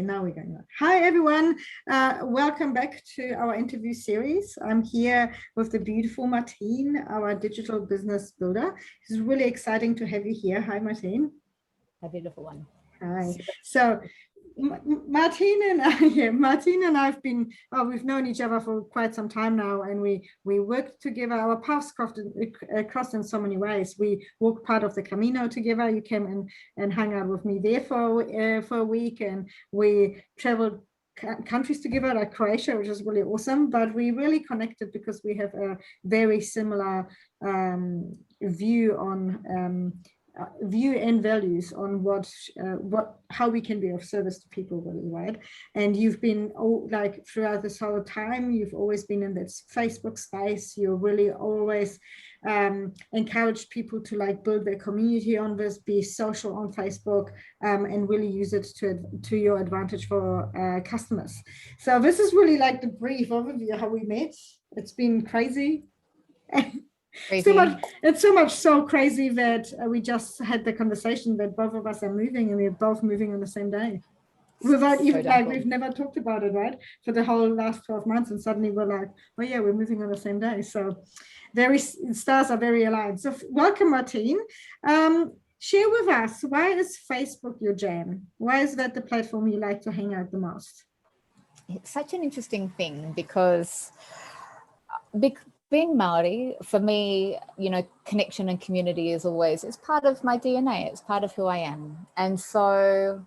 Now we're going on. Hi, everyone. Welcome back to our interview series. I'm here with the beautiful Martiene, our digital business builder. It's really exciting to have you here. Hi, Martiene. A beautiful one. Hi. So, Martiene and I have been, we've known each other for quite some time now, and we worked together. Our paths crossed in so many ways. We walked part of the Camino together. You came in and hung out with me there for a week, and we traveled countries together like Croatia, which is really awesome. But we really connected because we have a very similar view on view and values on how we can be of service to people, really, right? And you've been like throughout this whole time, you've always been in this Facebook space. You're really always encouraged people to like build their community on this, be social on Facebook, and really use it to your advantage for customers. So this is really like the brief overview of how we met. It's been crazy. It's so crazy that we just had the conversation that both of us are moving, and we're both moving on the same day without even like we've never talked about it, right, for the whole last 12 months, and suddenly we're like, oh yeah, we're moving on the same day. So stars are very aligned. So welcome, Martiene. Share with us, why is Facebook your jam? Why is that the platform you like to hang out the most? It's such an interesting thing because being Maori, for me, you know, connection and community is always, it's part of my DNA, it's part of who I am. And so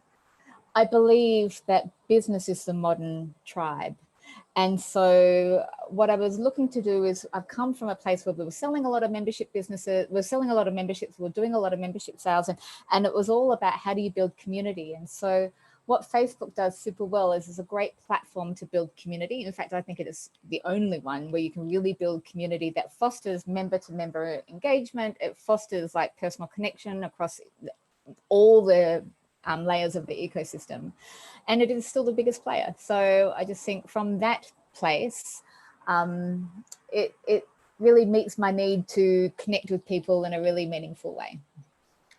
I believe that business is the modern tribe. And so what I was looking to do is, I've come from a place where we were selling a lot of membership businesses, we're selling a lot of memberships, we're doing a lot of membership sales, and it was all about how do you build community. And so what Facebook does super well is a great platform to build community. In fact, I think it is the only one where you can really build community that fosters member-to-member engagement. It fosters like personal connection across all the layers of the ecosystem. And it is still the biggest player. So I just think from that place, it really meets my need to connect with people in a really meaningful way.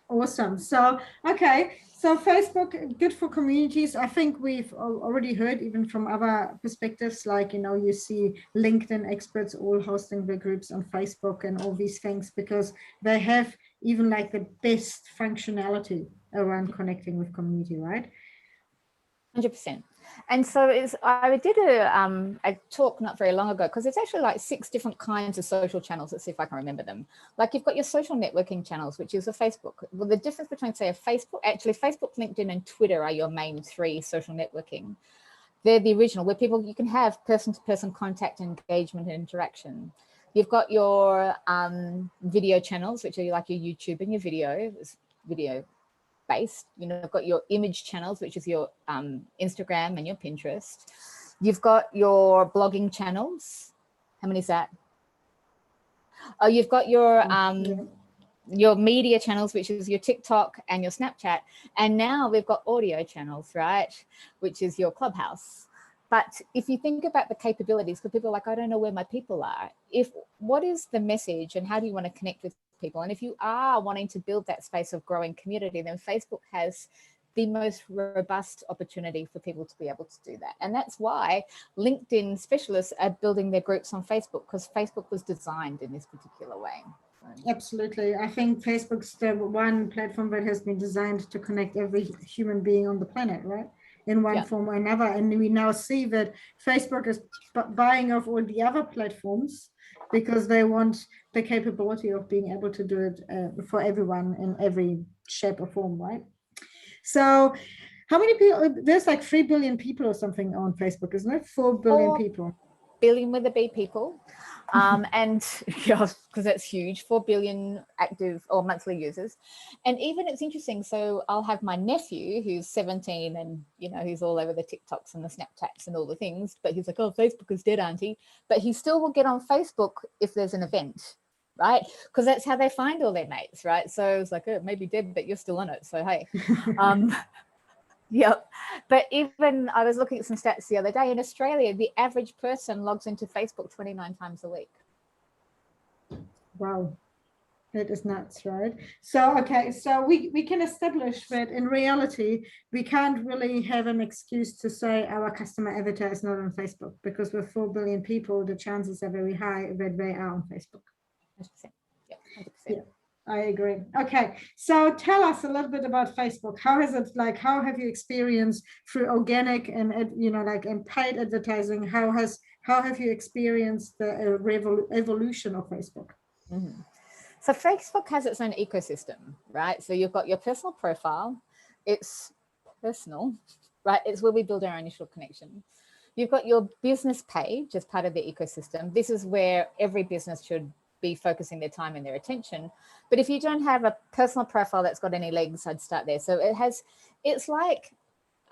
Awesome. So, okay. So Facebook, good for communities. I think we've already heard even from other perspectives, like, you know, you see LinkedIn experts all hosting their groups on Facebook and all these things, because they have even like the best functionality around connecting with community, right? 100%. And so I did a talk not very long ago, because it's actually like 6 different kinds of social channels. Let's see if I can remember them. Like you've got your social networking channels, which is a Facebook. Well, the difference between, say, Facebook, LinkedIn, and Twitter are your main 3 social networking. They're the original, where you can have person-to-person contact, engagement, and interaction. You've got your video channels, which are like your YouTube and your video based. You know, you've got your image channels, which is your Instagram and your Pinterest. You've got your blogging channels. How many is that? Oh, you've got your media channels, which is your TikTok and your Snapchat. And now we've got audio channels, right, which is your Clubhouse. But if you think about the capabilities, because people are like, I don't know where my people are. What is the message and how do you want to connect with people? And if you are wanting to build that space of growing community, then Facebook has the most robust opportunity for people to be able to do that. And that's why LinkedIn specialists are building their groups on Facebook, because Facebook was designed in this particular way. Absolutely. I think Facebook's the one platform that has been designed to connect every human being on the planet, right? In one form or another. And we now see that Facebook is buying off all the other platforms because they want the capability of being able to do it for everyone in every shape or form, right? So how many people, there's like 3 billion people or something on Facebook, isn't it? 4 billion people. 4 billion with a B people. And yeah, because that's huge, 4 billion active or monthly users. And even it's interesting. So I'll have my nephew who's 17 and, you know, he's all over the TikToks and the Snapchats and all the things, but he's like, oh, Facebook is dead, auntie. But he still will get on Facebook if there's an event, right? Because that's how they find all their mates, right? So it's like, oh, it may be dead, but you're still on it. So, hey. Yep. But even I was looking at some stats the other day in Australia, the average person logs into Facebook 29 times a week. Wow. That is nuts, right? So, okay, so we can establish that in reality, we can't really have an excuse to say our customer avatar is not on Facebook, because with 4 billion people, the chances are very high that they are on Facebook. 100%. Yeah, 100%. Yeah, I agree. Okay, so tell us a little bit about Facebook. How has it, like, how have you experienced through organic and, like in paid advertising? How have you experienced the evolution of Facebook? Mm-hmm. So Facebook has its own ecosystem, right? So you've got your personal profile. It's personal, right? It's where we build our initial connection. You've got your business page as part of the ecosystem. This is where every business should be focusing their time and their attention. But if you don't have a personal profile that's got any legs, I'd start there. So it's like,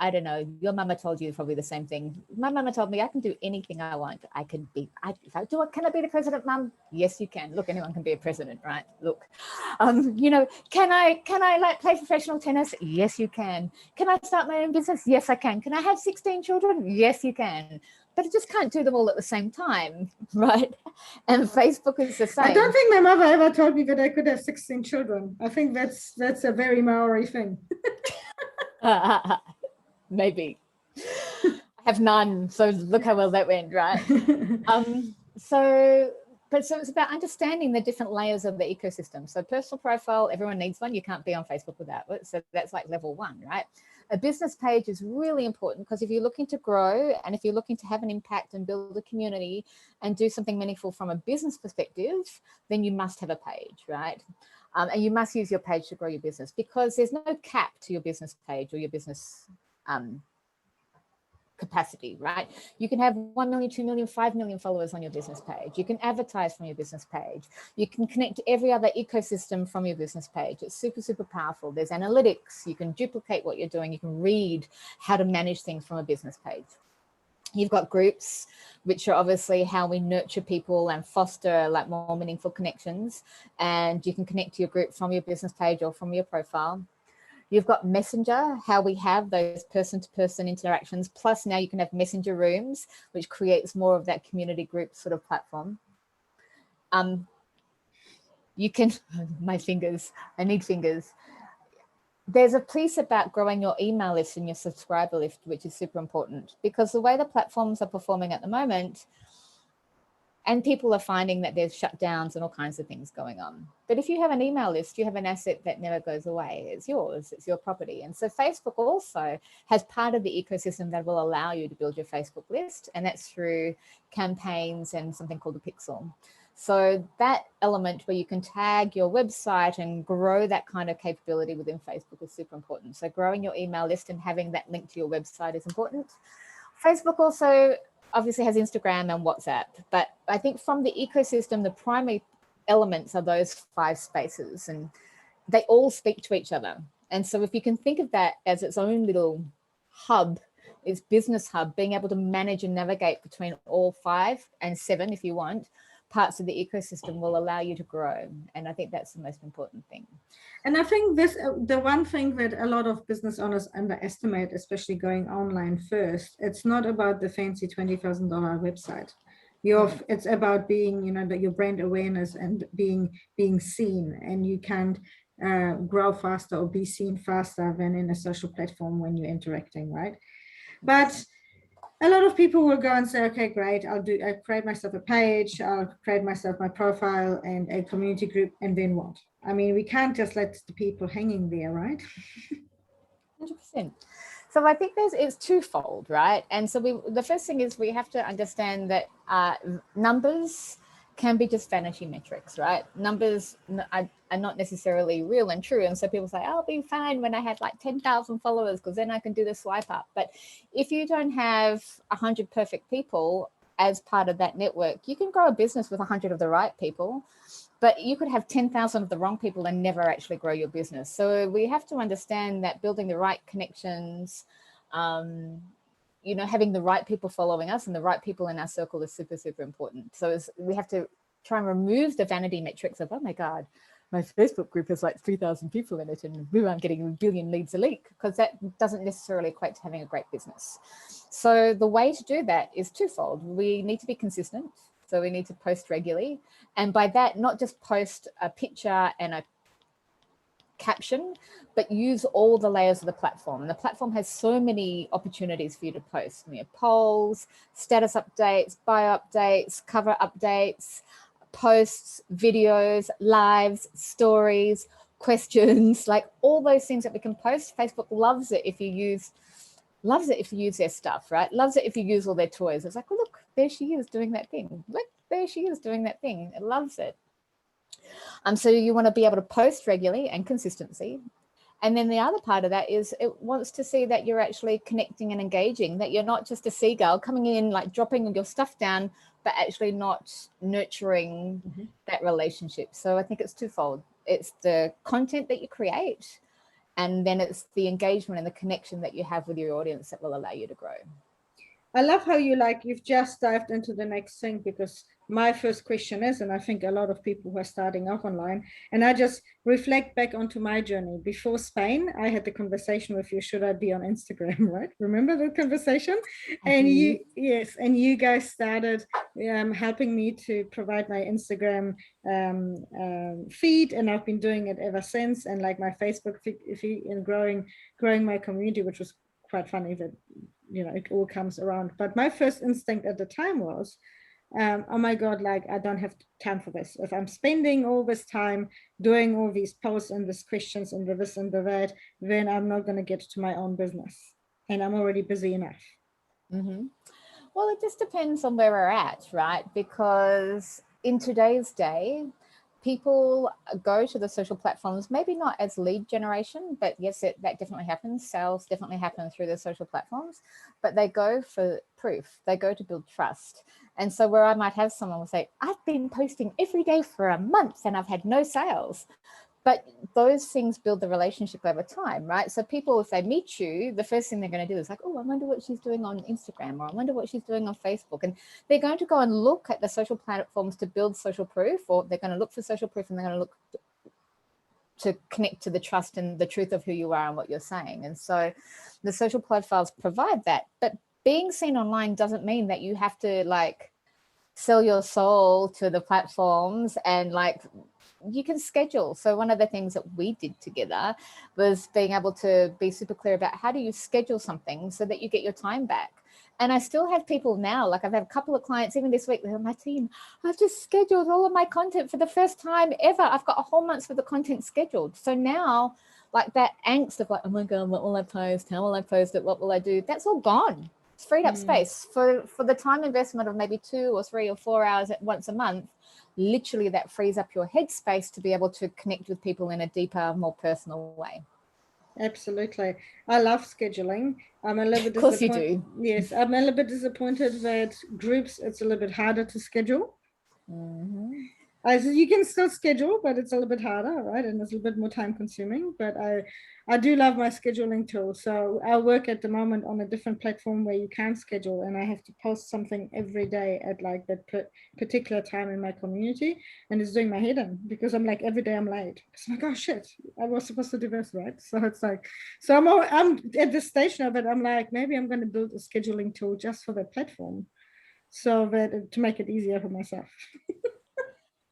I don't know, your mama told you probably the same thing. My mama told me I can do anything I want. I can be, can I be the president, mum? Yes, you can. Look, anyone can be a president, right? Look, can I like play professional tennis? Yes, you can. Can I start my own business? Yes, I can. Can I have 16 children? Yes, you can. But I just can't do them all at the same time, right? And Facebook is the same. I don't think my mother ever told me that I could have 16 children. I think that's a very Maori thing. Maybe. I have none, so look how well that went, right? So it's about understanding the different layers of the ecosystem. So personal profile, everyone needs one. You can't be on Facebook without it. So that's like level 1, right? A business page is really important because if you're looking to grow and if you're looking to have an impact and build a community and do something meaningful from a business perspective, then you must have a page, right? And you must use your page to grow your business because there's no cap to your business page or your business capacity, right? You can have 1 million, 2 million, 5 million followers on your business page. You can advertise from your business page. You can connect to every other ecosystem from your business page. It's super, super powerful. There's analytics. You can duplicate what you're doing. You can read how to manage things from a business page. You've got groups, which are obviously how we nurture people and foster like more meaningful connections. And you can connect to your group from your business page or from your profile. You've got Messenger, how we have those person-to-person interactions. Plus now you can have messenger rooms, which creates more of that community group sort of platform. You can, my fingers, I need fingers. There's a piece about growing your email list and your subscriber list, which is super important because the way the platforms are performing at the moment, and people are finding that there's shutdowns and all kinds of things going on. But if you have an email list, you have an asset that never goes away. It's yours, it's your property. And so Facebook also has part of the ecosystem that will allow you to build your Facebook list. And that's through campaigns and something called a pixel. So that element where you can tag your website and grow that kind of capability within Facebook is super important. So growing your email list and having that link to your website is important. Facebook also obviously has Instagram and WhatsApp, but I think from the ecosystem, the primary elements are those 5 spaces and they all speak to each other. And so if you can think of that as its own little hub, its business hub, being able to manage and navigate between all 5 and 7, if you want, parts of the ecosystem will allow you to grow. And I think that's the most important thing. And I think this, the one thing that a lot of business owners underestimate, especially going online first, it's not about the fancy $20,000 website. It's about being, your brand awareness and being seen, and you can't grow faster or be seen faster than in a social platform when you're interacting, right? But a lot of people will go and say, okay, great, I'll create myself a page, I'll create myself my profile and a community group, and then what? I mean, we can't just let the people hanging there, right? 100%. So I think it's twofold, right? And so the first thing is we have to understand that numbers can be just vanity metrics, right? Numbers are not necessarily real and true. And so people say, I'll be fine when I have like 10,000 followers because then I can do the swipe up. But if you don't have 100 perfect people as part of that network, you can grow a business with 100 of the right people, but you could have 10,000 of the wrong people and never actually grow your business. So we have to understand that building the right connections, having the right people following us and the right people in our circle is super, super important. So we have to try and remove the vanity metrics of, oh my God, my Facebook group has like 3,000 people in it and we aren't getting a billion leads a week, because that doesn't necessarily equate to having a great business. So the way to do that is twofold. We need to be consistent. So we need to post regularly. And by that, not just post a picture and a caption, but use all the layers of the platform. And the platform has so many opportunities for you to post, polls, status updates, bio updates, cover updates, posts, videos, lives, stories, questions, like all those things that we can post. Facebook loves it if you use their stuff, right? Loves it if you use all their toys. It's like, oh, look, there she is doing that thing. Look, there she is doing that thing. It loves it. So you want to be able to post regularly and consistency. And then the other part of that is it wants to see that you're actually connecting and engaging, that you're not just a seagull coming in, like dropping your stuff down, but actually not nurturing that relationship. So I think it's twofold. It's the content that you create, and then it's the engagement and the connection that you have with your audience that will allow you to grow. I love how you've just dived into the next thing, because my first question is, and I think a lot of people who are starting off online, and I just reflect back onto my journey. Before Steyn, I had the conversation with you, should I be on Instagram, right? Remember that conversation? And you guys started helping me to provide my Instagram feed, and I've been doing it ever since. And like my Facebook feed, and growing my community, which was quite funny that it all comes around. But my first instinct at the time was, oh my God, like I don't have time for this. If I'm spending all this time doing all these posts and these questions and the this and the that, then I'm not going to get to my own business, and I'm already busy enough. Well, it just depends on where we're at, right? Because in today's day, people go to the social platforms, maybe not as lead generation, but yes, that definitely happens. Sales definitely happen through the social platforms, but they go for proof. They go to build trust. And so where I might have someone will say, I've been posting every day for a month and I've had no sales. But those things build the relationship over time, right? So people, if they meet you, the first thing they're going to do is like, oh, I wonder what she's doing on Instagram, or I wonder what she's doing on Facebook. And they're going to go and look at the social platforms to build social proof, or they're going to look for social proof, and they're going to look to connect to the trust and the truth of who you are and what you're saying. And so the social profiles provide that. But being seen online doesn't mean that you have to like sell your soul to the platforms, and like you can schedule. So one of the things that we did together was being able to be super clear about how do you schedule something so that you get your time back. And I still have people now, like I've had a couple of clients even this week, they're on my team, I've just scheduled all of my content for the first time ever. I've got a whole month's worth of content scheduled. So now like that angst of like, oh my God, what will I post? How will I post it? What will I do? That's all gone. It's freed up space for the time investment of maybe 2 or 3 or 4 hours once a month. Literally that frees up your headspace to be able to connect with people in a deeper, more personal way. Absolutely. I love scheduling. I'm a little bit disappointed. Of course you do. Yes, I'm a little bit disappointed that groups, it's a little bit harder to schedule. So you can still schedule, but it's a little bit harder, right? And it's a little bit more time consuming, but I do love my scheduling tool. So I work at the moment on a different platform where you can schedule, and I have to post something every day at like that particular time in my community, and it's doing my head in because I'm like, every day I'm late. It's like, oh shit, I was supposed to do this, right? So it's like, so I'm at this stage now that I'm like, maybe I'm going to build a scheduling tool just for that platform, so that to make it easier for myself.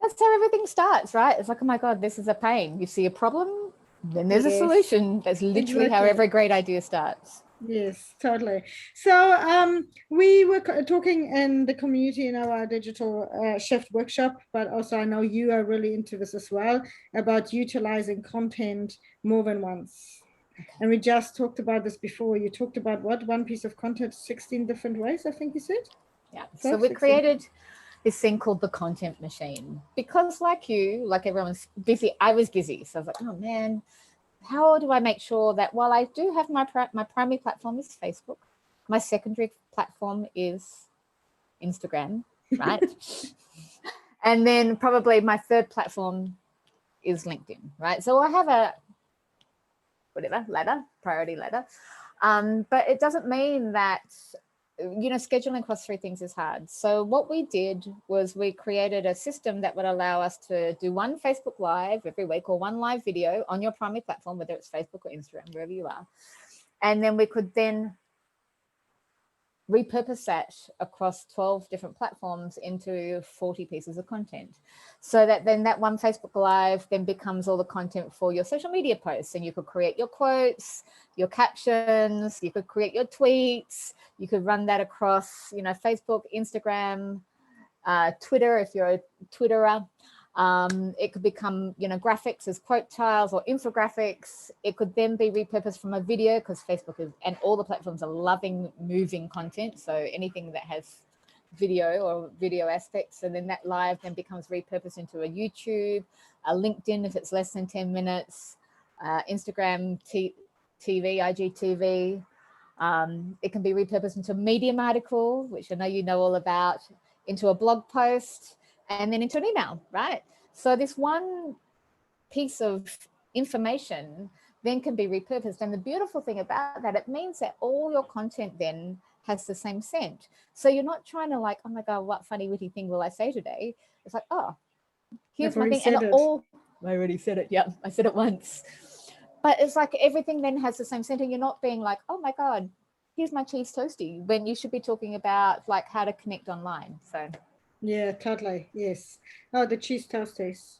That's how everything starts, right? It's like, oh my God, this is a pain. You see a problem, then there's a solution. That's literally how every great idea starts. Yes, totally. So we were talking in the community in our digital shift workshop, but also I know you are really into this as well, about utilizing content more than once. Okay. And we just talked about this before. You talked about what? One piece of content, 16 different ways, I think you said? Yeah. So we created this thing called the content machine, because like you, like everyone's busy, I was busy. So I was like, oh man, how do I make sure that while I do have my primary platform is Facebook, my secondary platform is Instagram, right? And then probably my third platform is LinkedIn, right? So I have a priority ladder. But it doesn't mean that scheduling across 3 things is hard. So what we did was we created a system that would allow us to do 1 Facebook Live every week, or 1 live video on your primary platform, whether it's Facebook or Instagram, wherever you are. And then we could then repurpose that across 12 different platforms into 40 pieces of content, so that then that one Facebook Live then becomes all the content for your social media posts. And you could create your quotes, your captions, you could create your tweets, you could run that across, you know, Facebook, Instagram, Twitter, if you're a Twitterer. It could become, you know, graphics as quote tiles or infographics. It could then be repurposed from a video, because Facebook is, and all the platforms are loving moving content. So anything that has video or video aspects, and then that live then becomes repurposed into a YouTube, a LinkedIn if it's less than 10 minutes, Instagram TV, IGTV. It can be repurposed into a Medium article, which I know you know all about, into a blog post, and then into an email, right? So this one piece of information then can be repurposed. And the beautiful thing about that, it means that all your content then has the same scent. So you're not trying to like, oh my God, what funny witty thing will I say today? It's like, oh, here's my thing. And all, I already said it. Yeah, I said it once. But it's like everything then has the same scent, and you're not being like, oh my God, here's my cheese toasty, when you should be talking about like how to connect online. So yeah, totally. Yes. Oh, the cheese toasties.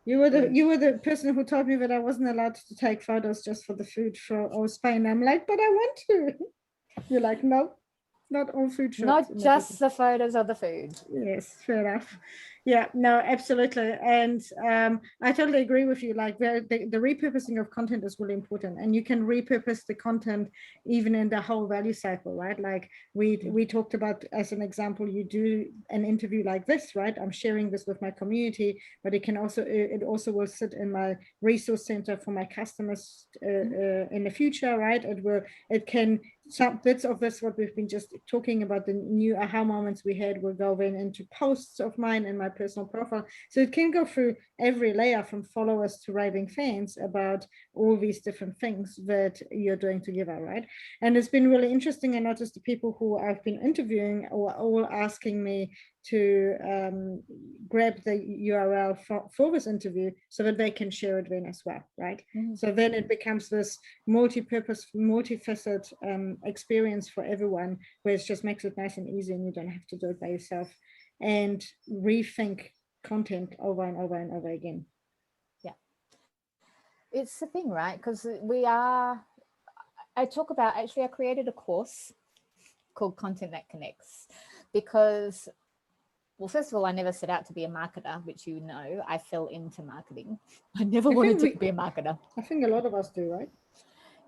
You were the person who told me that I wasn't allowed to take photos just for the food for Spain. I'm like, but I want to. You're like, no, not all food shots. Not just the photos of the food. Yes, fair enough. Yeah, no, absolutely. And I totally agree with you. Like the repurposing of content is really important, and you can repurpose the content even in the whole value cycle, right? Like we talked about, as an example, you do an interview like this, right? I'm sharing this with my community, but it also will sit in my resource center for my customers in the future, right? It can, some bits of this, what we've been just talking about, the new aha moments we had, will go then into posts of mine in my personal profile. So it can go through every layer, from followers to raving fans, about all these different things that you're doing together, right? And it's been really interesting. I noticed the people who I've been interviewing are all asking me to grab the URL for this interview so that they can share it then as well, right? Mm-hmm. So then it becomes this multi-purpose, multifaceted experience for everyone, where it just makes it nice and easy, and you don't have to do it by yourself and rethink content over and over and over again. Yeah, it's the thing, right? Because I created a course called Content That Connects, because, well, first of all, I never set out to be a marketer, which, you know, I fell into marketing. I never wanted to be a marketer. I think a lot of us do, right?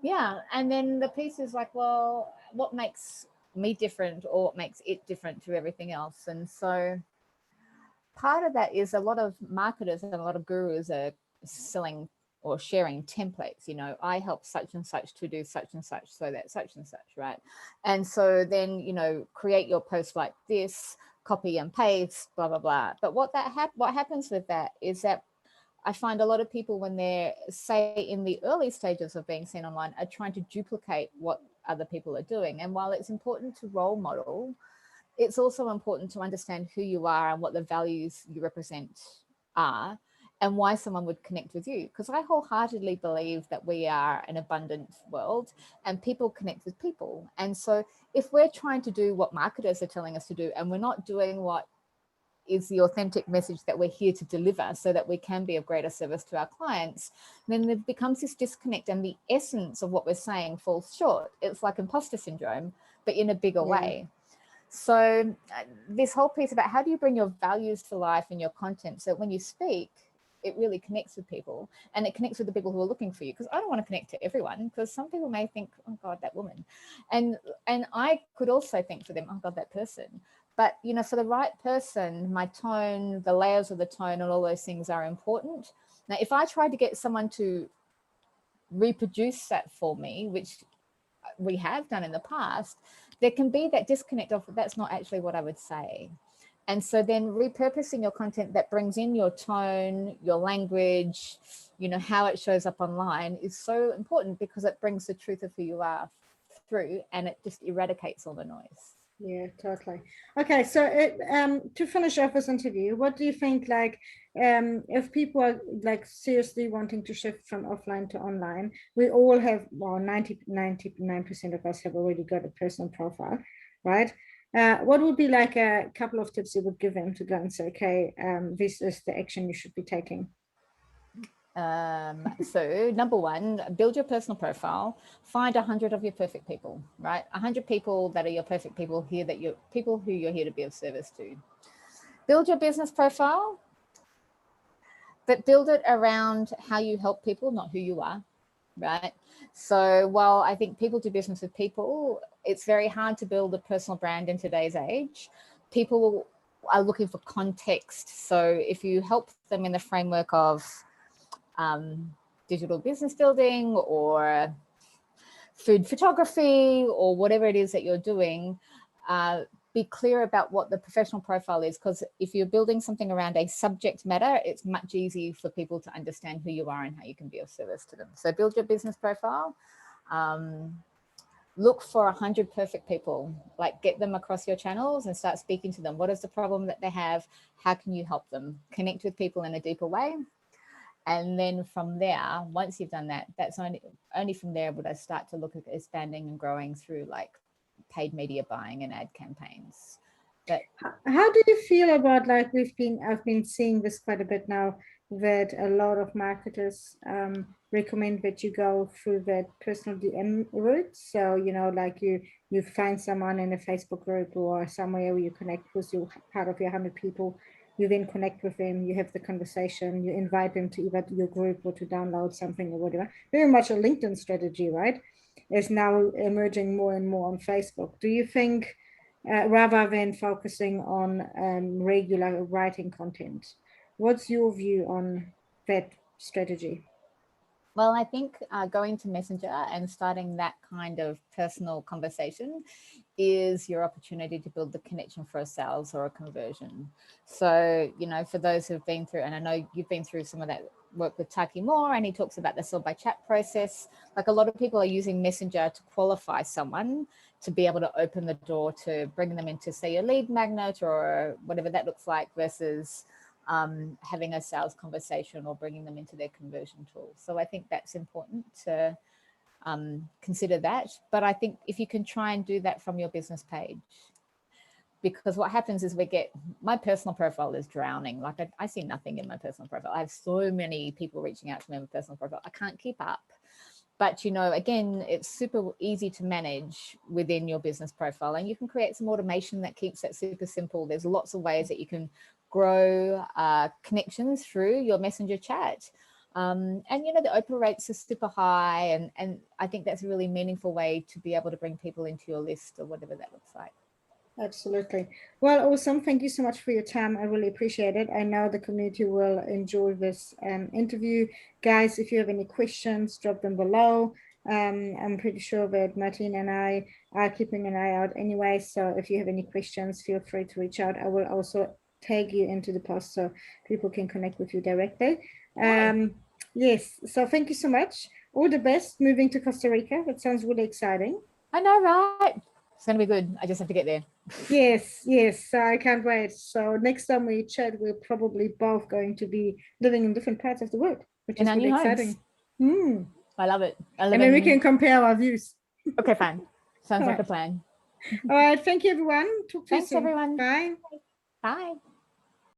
Yeah. And then the piece is like, well, what makes me different, or what makes it different to everything else? And so part of that is a lot of marketers and a lot of gurus are selling or sharing templates. You know, I help such and such to do such and such, so that such and such, right? And so then, you know, create your post like this, copy and paste, blah, blah, blah. But what happens with that is that I find a lot of people, when they're, say, in the early stages of being seen online, are trying to duplicate what other people are doing. And while it's important to role model, it's also important to understand who you are and what the values you represent are, and why someone would connect with you. Because I wholeheartedly believe that we are an abundant world, and people connect with people. And so if we're trying to do what marketers are telling us to do, and we're not doing what is the authentic message that we're here to deliver, so that we can be of greater service to our clients, then there becomes this disconnect, and the essence of what we're saying falls short. It's like imposter syndrome, but in a bigger way. So this whole piece about how do you bring your values to life in your content, so when you speak, it really connects with people, and it connects with the people who are looking for you. Because I don't want to connect to everyone, because some people may think, oh God, that woman. And I could also think for them, oh God, that person. But, you know, for the right person, my tone, the layers of the tone, and all those things are important. Now, if I tried to get someone to reproduce that for me, which we have done in the past, there can be that disconnect of, that's not actually what I would say. And so then repurposing your content that brings in your tone, your language, you know, how it shows up online is so important, because it brings the truth of who you are through, and it just eradicates all the noise. Yeah, totally. Okay, so to finish off this interview, what do you think, like, if people are like seriously wanting to shift from offline to online? We all have, well, 99% of us have already got a personal profile. right? What would be like a couple of tips you would give them to go and say, okay, this is the action you should be taking? So number one, build your personal profile, find 100 of your perfect people, right? 100 people that are your perfect people here, that you're people who you're here to be of service to. Build your business profile, but build it around how you help people, not who you are, right? So while I think people do business with people, it's very hard to build a personal brand in today's age. People are looking for context. So if you help them in the framework of digital business building or food photography or whatever it is that you're doing, be clear about what the professional profile is, because if you're building something around a subject matter, it's much easier for people to understand who you are and how you can be of service to them. So build your business profile. Look for 100 perfect people, like get them across your channels and start speaking to them. What is the problem that they have? How can you help them? Connect with people in a deeper way. And then from there, once you've done that, that's only from there would I start to look at expanding and growing through like paid media buying and ad campaigns. But how do you feel about, like, I've been seeing this quite a bit now, that a lot of marketers recommend that you go through that personal DM route. So, you know, like you find someone in a Facebook group or somewhere where you connect with you, part of your 100 people, you then connect with them, you have the conversation, you invite them to either your group or to download something or whatever. Very much a LinkedIn strategy, right? Is now emerging more and more on Facebook. Do you think, rather than focusing on regular writing content, what's your view on that strategy? well, I think going to Messenger and starting that kind of personal conversation is your opportunity to build the connection for a sales or a conversion. So, you know, for those who've been through, and I know you've been through some of that work with Taki Moore, and he talks about the sell by chat process. Like a lot of people are using Messenger to qualify someone to be able to open the door to bring them into, say, your lead magnet or whatever that looks like, versus having a sales conversation or bringing them into their conversion tool. So I think that's important to consider that. But I think if you can try and do that from your business page, because what happens is my personal profile is drowning. Like I see nothing in my personal profile. I have so many people reaching out to me on my personal profile. I can't keep up. But, you know, again, it's super easy to manage within your business profile, and you can create some automation that keeps that super simple. There's lots of ways that you can grow connections through your Messenger chat. And, you know, the open rates are super high. And I think that's a really meaningful way to be able to bring people into your list or whatever that looks like. Absolutely. Well, awesome. Thank you so much for your time. I really appreciate it. I know the community will enjoy this interview. Guys, if you have any questions, drop them below. I'm pretty sure that Martiene and I are keeping an eye out anyway. So if you have any questions, feel free to reach out. I will also tag you into the post so people can connect with you directly. Yes. So thank you so much. All the best moving to Costa Rica. That sounds really exciting. I know, right? It's going to be good. I just have to get there. Yes, I can't wait. So next time we chat, we're probably both going to be living in different parts of the world, which is really exciting. I love it. And then we can compare our views. Okay, fine. Sounds like a plan. All right. Thank you, everyone. Talk to you soon. Thanks, everyone. Bye. Bye.